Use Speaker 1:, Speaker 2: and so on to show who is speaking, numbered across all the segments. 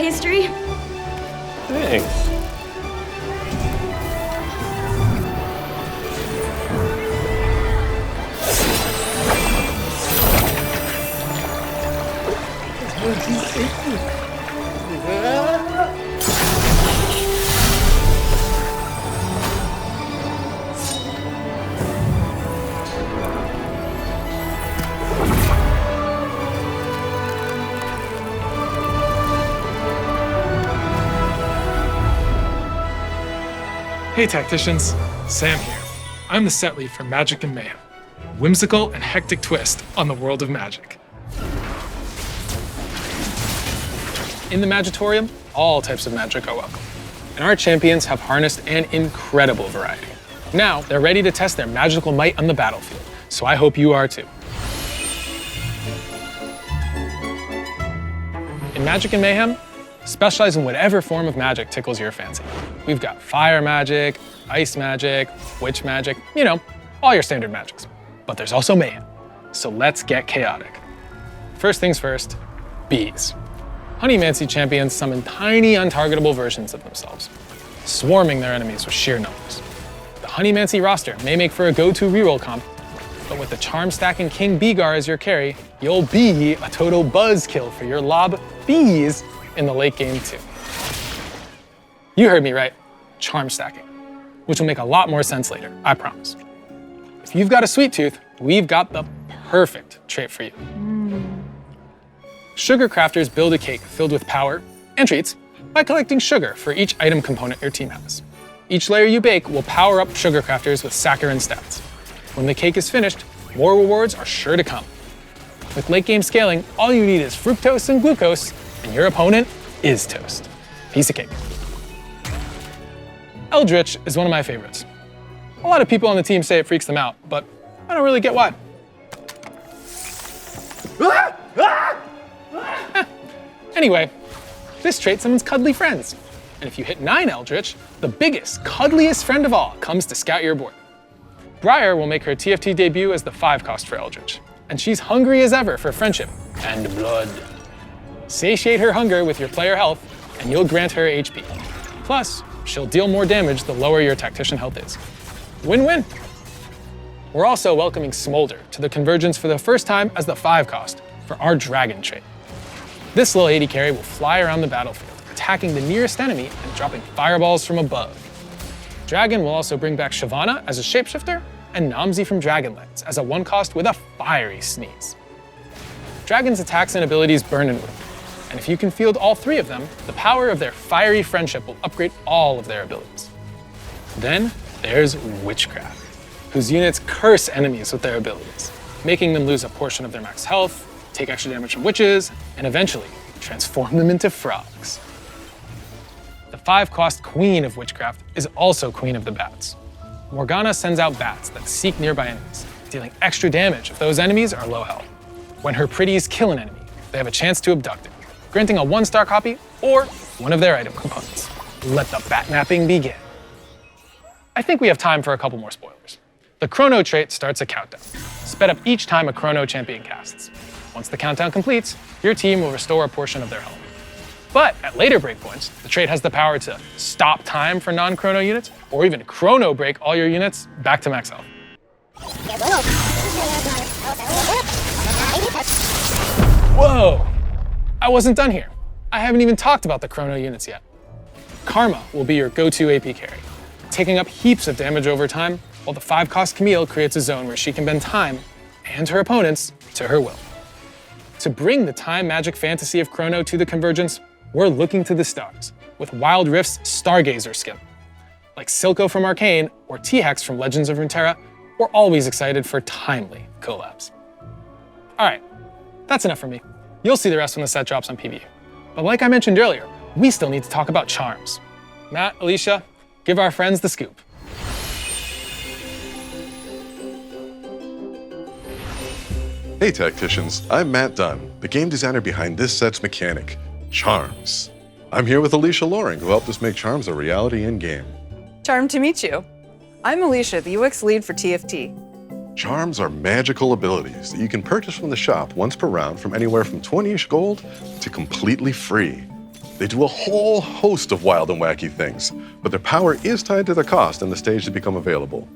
Speaker 1: pastry.
Speaker 2: Thanks.
Speaker 3: Hey Tacticians, Sam here. I'm the set lead for Magic and Mayhem, a whimsical and hectic twist on the world of magic. In the Magitorium, all types of magic are welcome, and our champions have harnessed an incredible variety. Now, they're ready to test their magical might on the battlefield, so I hope you are too. In Magic and Mayhem, specialize in whatever form of magic tickles your fancy. We've got fire magic, ice magic, witch magic, you know, all your standard magics. But there's also mayhem, so let's get chaotic. First things first, bees. Honeymancy champions summon tiny, untargetable versions of themselves, swarming their enemies with sheer numbers. The Honeymancy roster may make for a go-to reroll comp, but with the charm-stacking King Beegar as your carry, you'll be a total buzzkill for your lob bees in the late game too. You heard me right, charm stacking, which will make a lot more sense later, I promise. If you've got a sweet tooth, we've got the perfect trait for you. Sugar crafters build a cake filled with power and treats by collecting sugar for each item component your team has. Each layer you bake will power up sugar crafters with saccharin stats. When the cake is finished, more rewards are sure to come. With late game scaling, all you need is fructose and glucose, and your opponent is toast. Piece of cake. Eldritch is one of my favorites. A lot of people on the team say it freaks them out, but I don't really get why. Anyway, this trait summons cuddly friends. And if you hit 9 Eldritch, the biggest, cuddliest friend of all comes to scout your board. Briar will make her TFT debut as the 5-cost for Eldritch, and she's hungry as ever for friendship and blood. Satiate her hunger with your player health, and you'll grant her HP. Plus, she'll deal more damage the lower your tactician health is. Win-win. We're also welcoming Smolder to the Convergence for the first time as the 5-cost for our Dragon trait. This little 80 carry will fly around the battlefield, attacking the nearest enemy and dropping fireballs from above. Dragon will also bring back Shyvana as a shapeshifter and Namzi from Dragonlance as a 1-cost with a fiery sneeze. Dragon's attacks and abilities burn inward, and if you can field all 3 of them, the power of their fiery friendship will upgrade all of their abilities. Then there's Witchcraft, whose units curse enemies with their abilities, making them lose a portion of their max health, take extra damage from witches, and eventually transform them into frogs. The 5-cost Queen of Witchcraft is also Queen of the Bats. Morgana sends out bats that seek nearby enemies, dealing extra damage if those enemies are low health. When her pretties kill an enemy, they have a chance to abduct it, granting a 1-star copy or one of their item components. Let the bat napping begin. I think we have time for a couple more spoilers. The Chrono trait starts a countdown, sped up each time a Chrono champion casts. Once the countdown completes, your team will restore a portion of their health. But at later breakpoints, the trait has the power to stop time for non-Chrono units, or even Chrono break all your units back to max health. Whoa! I wasn't done here. I haven't even talked about the Chrono units yet. Karma will be your go-to AP carry, taking up heaps of damage over time, while the 5-cost Camille creates a zone where she can bend time and her opponents to her will. To bring the time magic fantasy of Chrono to the Convergence, we're looking to the stars with Wild Rift's Stargazer skin. Like Silco from Arcane or T-Hex from Legends of Runeterra, we're always excited for timely collabs. All right, that's enough for me. You'll see the rest when the set drops on PvE. But like I mentioned earlier, we still need to talk about charms. Matt, Alicia, give our friends the scoop.
Speaker 4: Hey Tacticians, I'm Matt Dunn, the game designer behind this set's mechanic, Charms. I'm here with Alicia Loring, who helped us make Charms a reality in-game.
Speaker 5: Charmed to meet you. I'm Alicia, the UX lead for TFT.
Speaker 4: Charms are magical abilities that you can purchase from the shop once per round from anywhere from 20-ish gold to completely free. They do a whole host of wild and wacky things, but their power is tied to the cost and the stage to become available.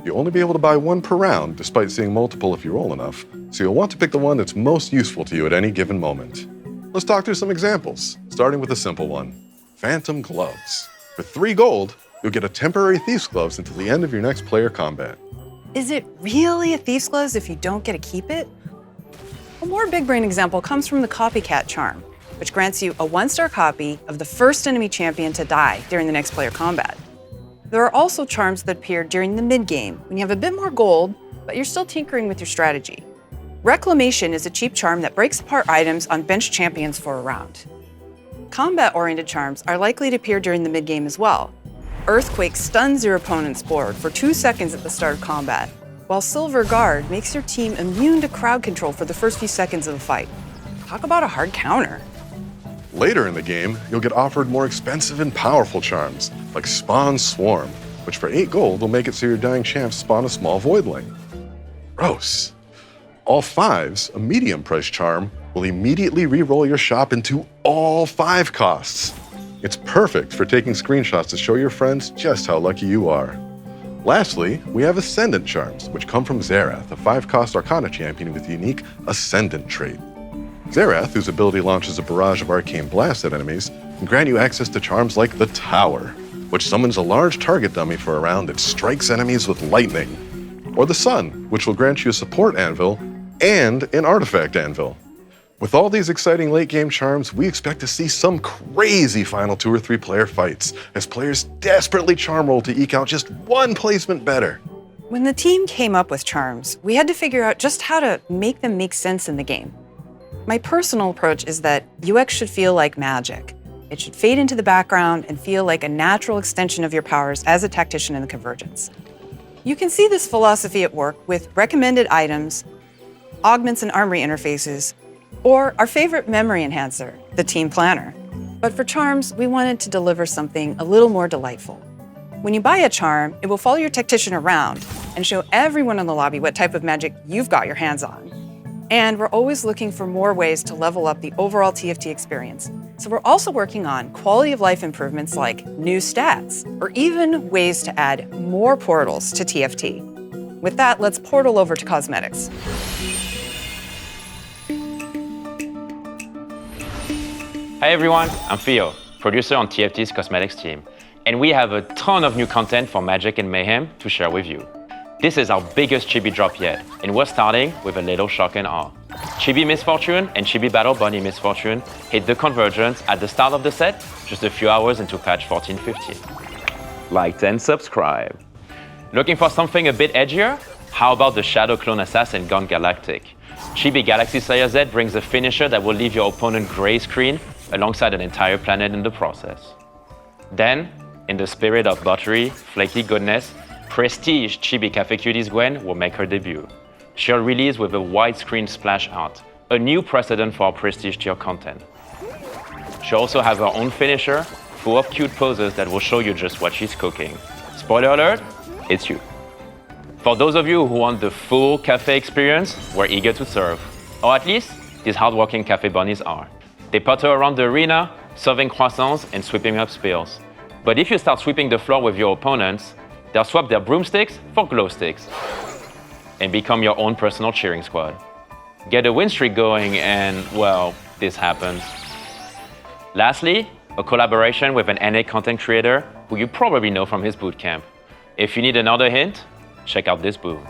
Speaker 4: You'll only be able to buy one per round, despite seeing multiple if you roll enough, so you'll want to pick the one that's most useful to you at any given moment. Let's talk through some examples, starting with a simple one. Phantom Gloves. For 3 gold, you'll get a temporary Thief's Gloves until the end of your next player combat.
Speaker 5: Is it really a thief's gloves if you don't get to keep it? A more big brain example comes from the Copycat charm, which grants you a 1-star copy of the first enemy champion to die during the next player combat. There are also charms that appear during the mid-game when you have a bit more gold, but you're still tinkering with your strategy. Reclamation is a cheap charm that breaks apart items on bench champions for a round. Combat-oriented charms are likely to appear during the mid-game as well. Earthquake stuns your opponent's board for 2 seconds at the start of combat, while Silver Guard makes your team immune to crowd control for the first few seconds of the fight. Talk about a hard counter.
Speaker 4: Later in the game, you'll get offered more expensive and powerful charms, like Spawn Swarm, which for 8 gold will make it so your dying champs spawn a small voidling. Gross. All 5s, a medium price charm, will immediately re-roll your shop into all 5 costs. It's perfect for taking screenshots to show your friends just how lucky you are. Lastly, we have Ascendant charms, which come from Xerath, a 5-cost Arcana champion with the unique Ascendant trait. Xerath, whose ability launches a barrage of arcane blasts at enemies, can grant you access to charms like the Tower, which summons a large target dummy for a round that strikes enemies with lightning, or the Sun, which will grant you a support anvil and an artifact anvil. With all these exciting late-game charms, we expect to see some crazy final 2 or 3 player fights, as players desperately charm roll to eke out just one placement better.
Speaker 5: When the team came up with charms, we had to figure out just how to make them make sense in the game. My personal approach is that UX should feel like magic. It should fade into the background and feel like a natural extension of your powers as a tactician in the Convergence. You can see this philosophy at work with recommended items, augments and armory interfaces, or our favorite memory enhancer, the Team Planner. But for charms, we wanted to deliver something a little more delightful. When you buy a charm, it will follow your tactician around and show everyone in the lobby what type of magic you've got your hands on. And we're always looking for more ways to level up the overall TFT experience. So we're also working on quality of life improvements like new stats, or even ways to add more portals to TFT. With that, let's portal over to cosmetics.
Speaker 1: Hi everyone, I'm Theo, producer on TFT's cosmetics team, and we have a ton of new content for Magic and Mayhem to share with you. This is our biggest Chibi drop yet, and we're starting with a little shock and awe. Chibi Misfortune and Chibi Battle Bunny Misfortune hit the Convergence at the start of the set, just a few hours into patch 14.15. Like and subscribe. Looking for something a bit edgier? How about the Shadow Clone Assassin Gone Galactic? Chibi Galaxy Slayer Z brings a finisher that will leave your opponent gray screen alongside an entire planet in the process. Then, in the spirit of buttery, flaky goodness, Prestige Chibi Cafe Cuties Gwen will make her debut. She'll release with a widescreen splash art, a new precedent for our Prestige tier content. She'll also have her own finisher, full of cute poses that will show you just what she's cooking. Spoiler alert, it's you. For those of you who want the full cafe experience, we're eager to serve. Or at least, these hardworking cafe bunnies are. They putter around the arena, serving croissants and sweeping up spills. But if you start sweeping the floor with your opponents, they'll swap their broomsticks for glow sticks and become your own personal cheering squad. Get a win streak going and, well, this happens. Lastly, a collaboration with an NA content creator who you probably know from his bootcamp. If you need another hint, check out this boom.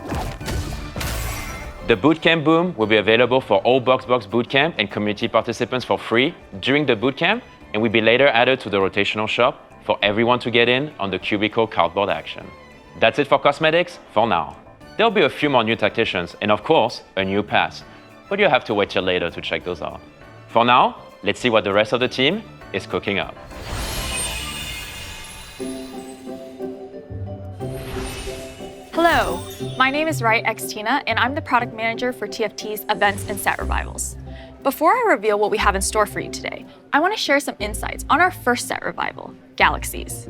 Speaker 1: The Bootcamp Boom will be available for all BoxBox Bootcamp and community participants for free during the bootcamp, and will be later added to the rotational shop for everyone to get in on the cubicle cardboard action. That's it for cosmetics for now. There'll be a few more new tacticians and of course, a new pass, but you'll have to wait till later to check those out. For now, let's see what the rest of the team is cooking up.
Speaker 6: Hello, my name is Wright X Tina, and I'm the product manager for TFT's events and set revivals. Before I reveal what we have in store for you today, I want to share some insights on our first set revival, Galaxies.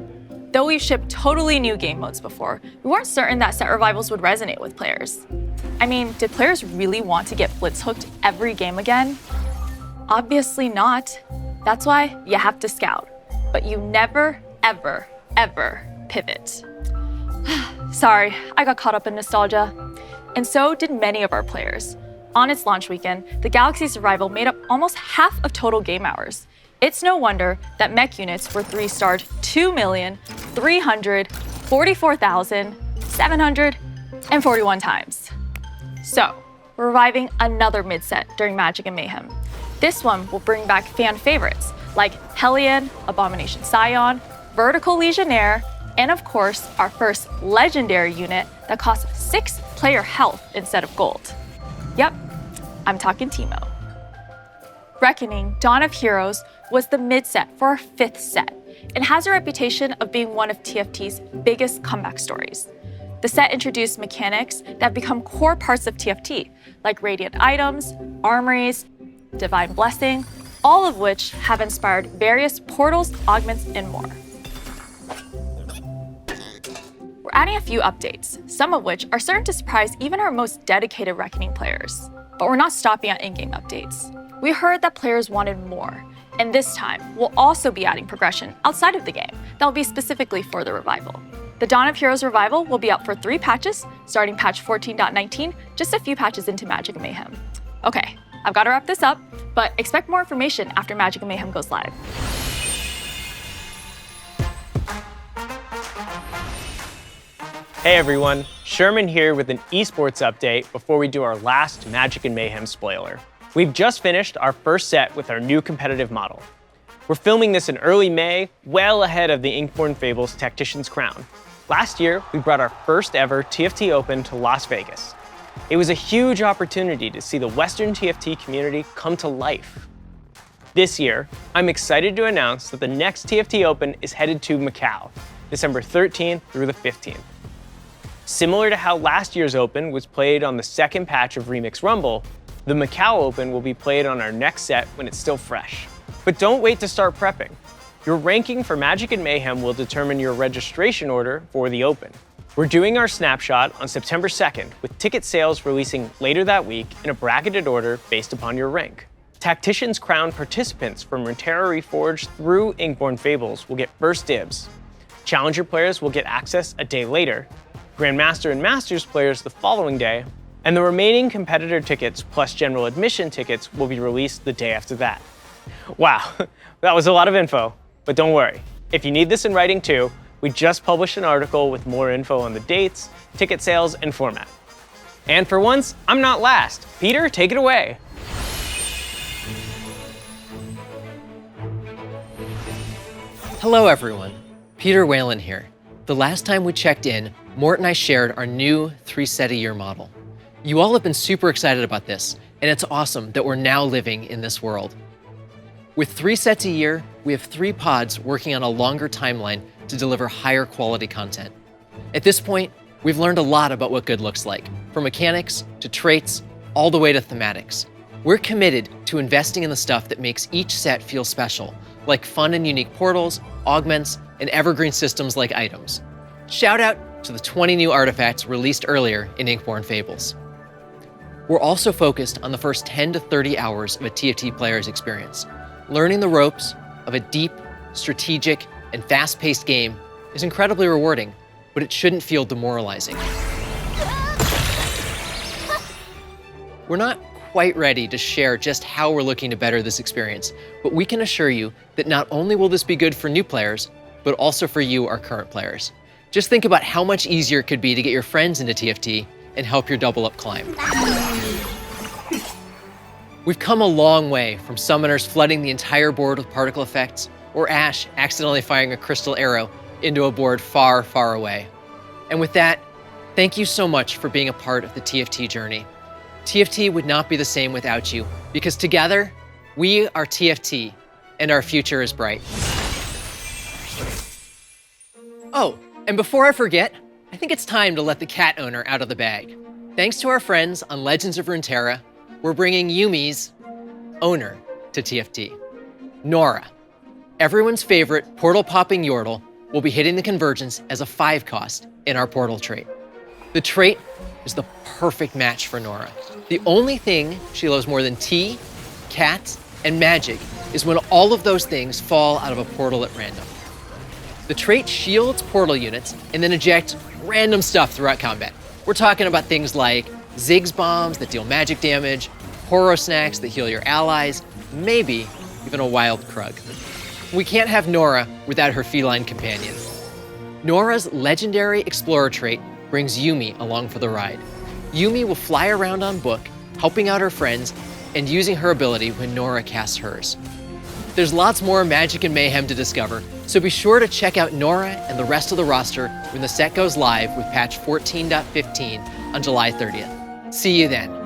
Speaker 6: Though we've shipped totally new game modes before, we weren't certain that set revivals would resonate with players. I mean, did players really want to get blitz hooked every game again? Obviously not. That's why you have to scout, but you never, ever, ever pivot. Sorry, I got caught up in nostalgia. And so did many of our players. On its launch weekend, the Galaxy's arrival made up almost half of total game hours. It's no wonder that mech units were 3-starred 2,344,741 times. So, we're reviving another mid-set during Magic and Mayhem. This one will bring back fan favorites like Hellion, Abomination Scion, Vertical Legionnaire, and of course, our first legendary unit that costs 6 player health instead of gold. Yep, I'm talking Teemo. Reckoning Dawn of Heroes was the mid-set for our 5th set and has a reputation of being one of TFT's biggest comeback stories. The set introduced mechanics that have become core parts of TFT, like radiant items, armories, divine blessing, all of which have inspired various portals, augments, and more. We're adding a few updates, some of which are certain to surprise even our most dedicated Reckoning players. But we're not stopping at in-game updates. We heard that players wanted more, and this time, we'll also be adding progression outside of the game that will be specifically for the revival. The Dawn of Heroes revival will be out for 3 patches, starting patch 14.19, just a few patches into Magic and Mayhem. Okay, I've got to wrap this up, but expect more information after Magic and Mayhem goes live.
Speaker 2: Hey everyone, Sherman here with an esports update before we do our last Magic and Mayhem spoiler. We've just finished our first set with our new competitive model. We're filming this in early May, well ahead of the Inkborn Fables Tactician's Crown. Last year, we brought our first ever TFT Open to Las Vegas. It was a huge opportunity to see the Western TFT community come to life. This year, I'm excited to announce that the next TFT Open is headed to Macau, December 13th through the 15th. Similar to how last year's Open was played on the second patch of Remix Rumble, the Macau Open will be played on our next set when it's still fresh. But don't wait to start prepping. Your ranking for Magic and Mayhem will determine your registration order for the Open. We're doing our snapshot on September 2nd, with ticket sales releasing later that week in a bracketed order based upon your rank. Tactician's Crown participants from Runeterra Reforged through Inkborn Fables will get first dibs. Challenger players will get access a day later, Grandmaster and Masters players the following day, and the remaining competitor tickets plus general admission tickets will be released the day after that. Wow, that was a lot of info, but don't worry. If you need this in writing too, we just published an article with more info on the dates, ticket sales, and format. And for once, I'm not last. Peter, take it away.
Speaker 7: Hello everyone, Peter Whalen here. The last time we checked in, Mort and I shared our new 3-set-a-year model. You all have been super excited about this, and it's awesome that we're now living in this world. With 3 sets a year, we have 3 pods working on a longer timeline to deliver higher quality content. At this point, we've learned a lot about what good looks like, from mechanics to traits, all the way to thematics. We're committed to investing in the stuff that makes each set feel special, like fun and unique portals, augments, and evergreen systems like items. Shout out to the 20 new artifacts released earlier in Inkborn Fables. We're also focused on the first 10 to 30 hours of a TFT player's experience. Learning the ropes of a deep, strategic, and fast-paced game is incredibly rewarding, but it shouldn't feel demoralizing. We're not quite ready to share just how we're looking to better this experience, but we can assure you that not only will this be good for new players, but also for you, our current players. Just think about how much easier it could be to get your friends into TFT and help your double up climb. We've come a long way from summoners flooding the entire board with particle effects, or Ash accidentally firing a crystal arrow into a board far, far away. And with that, thank you so much for being a part of the TFT journey. TFT would not be the same without you, because together, we are TFT, and our future is bright. Oh, and before I forget, I think it's time to let the cat owner out of the bag. Thanks to our friends on Legends of Runeterra, we're bringing Yumi's owner to TFT. Nora, everyone's favorite portal-popping Yordle, will be hitting the convergence as a 5-cost in our portal trait. The trait is the perfect match for Nora. The only thing she loves more than tea, cats, and magic is when all of those things fall out of a portal at random. The trait shields portal units and then ejects random stuff throughout combat. We're talking about things like Ziggs bombs that deal magic damage, Horo snacks that heal your allies, maybe even a wild Krug. We can't have Nora without her feline companion. Nora's legendary explorer trait brings Yumi along for the ride. Yumi will fly around on book, helping out her friends and using her ability when Nora casts hers. There's lots more magic and mayhem to discover, so be sure to check out Nora and the rest of the roster when the set goes live with patch 14.15 on July 30th. See you then.